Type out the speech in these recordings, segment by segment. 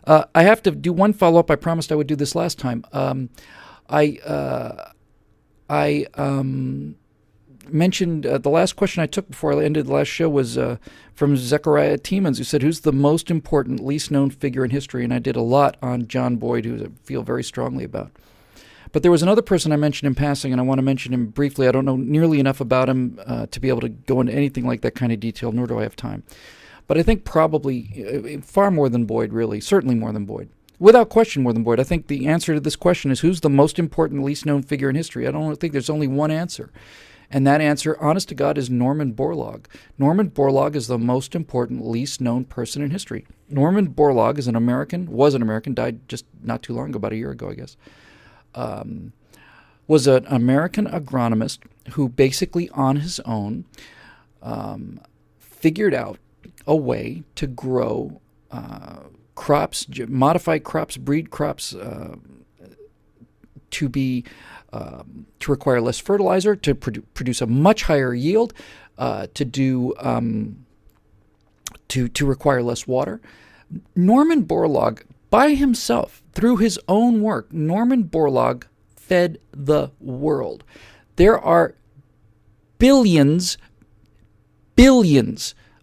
I have to do one follow-up. I promised I would do this last time. I mentioned the last question I took before I ended the last show was from Zechariah Tiemens, who said, who's the most important, least known figure in history? And I did a lot on John Boyd, who I feel very strongly about. But there was another person I mentioned in passing, and I want to mention him briefly. I don't know nearly enough about him to be able to go into anything like that kind of detail, nor do I have time. But I think probably far more than Boyd, really, certainly more than Boyd. Without question, more than Boyd. I think the answer to this question is, who's the most important, least known figure in history? I don't think there's only one answer. And that answer, honest to God, is Norman Borlaug. Norman Borlaug is the most important, least known person in history. Norman Borlaug is was an American, died just not too long ago, about a year ago, I guess. Was an American agronomist who basically on his own figured out a way to grow crops, modify crops, breed crops to require less fertilizer, to produce a much higher yield, to require less water. Norman Borlaug, by himself, through his own work, Norman Borlaug fed the world. There are billions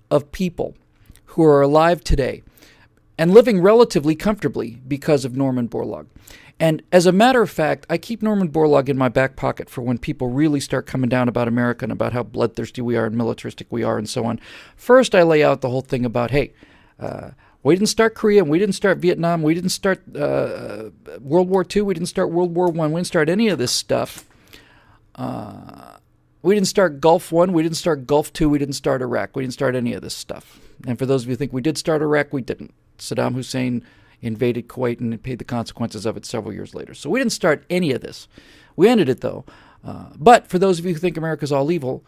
of people who are alive today and living relatively comfortably because of Norman Borlaug. And as a matter of fact, I keep Norman Borlaug in my back pocket for when people really start coming down about America and about how bloodthirsty we are and militaristic we are and so on. First, I lay out the whole thing about, hey, we didn't start Korea, we didn't start Vietnam, we didn't start World War II, we didn't start World War I, we didn't start any of this stuff. We didn't start Gulf I, we didn't start Gulf II, we didn't start Iraq, we didn't start any of this stuff. And for those of you who think we did start Iraq, we didn't. Saddam Hussein invaded Kuwait and paid the consequences of it several years later. So we didn't start any of this. We ended it, though. But for those of you who think America's all evil,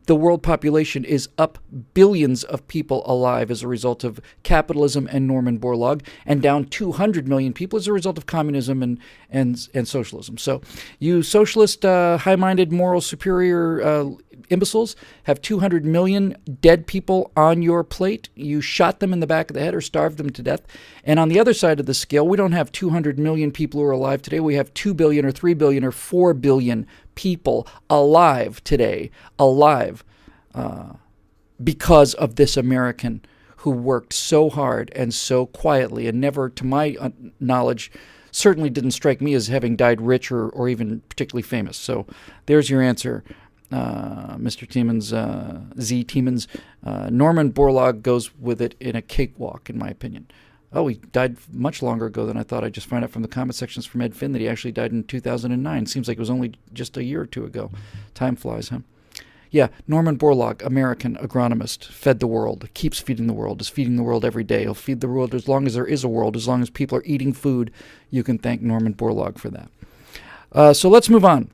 the world population is up billions of people alive as a result of capitalism and Norman Borlaug, and down 200 million people as a result of communism and socialism. So you socialist, high-minded, moral, superior imbeciles have 200 million dead people on your plate. You shot them in the back of the head or starved them to death. And on the other side of the scale, we don't have 200 million people who are alive today. We have 2 billion or 3 billion or 4 billion people alive today, because of this American who worked so hard and so quietly and never, to my knowledge, certainly didn't strike me as having died rich or even particularly famous. So there's your answer, Mr. Tiemens, Z. Tiemens. Norman Borlaug goes with it in a cakewalk, in my opinion. Oh, he died much longer ago than I thought. I just found out from the comment sections from Ed Finn that he actually died in 2009. Seems like it was only just a year or two ago. Time flies, huh? Yeah, Norman Borlaug, American agronomist, fed the world, keeps feeding the world, is feeding the world every day. He'll feed the world as long as there is a world, as long as people are eating food. You can thank Norman Borlaug for that. So let's move on.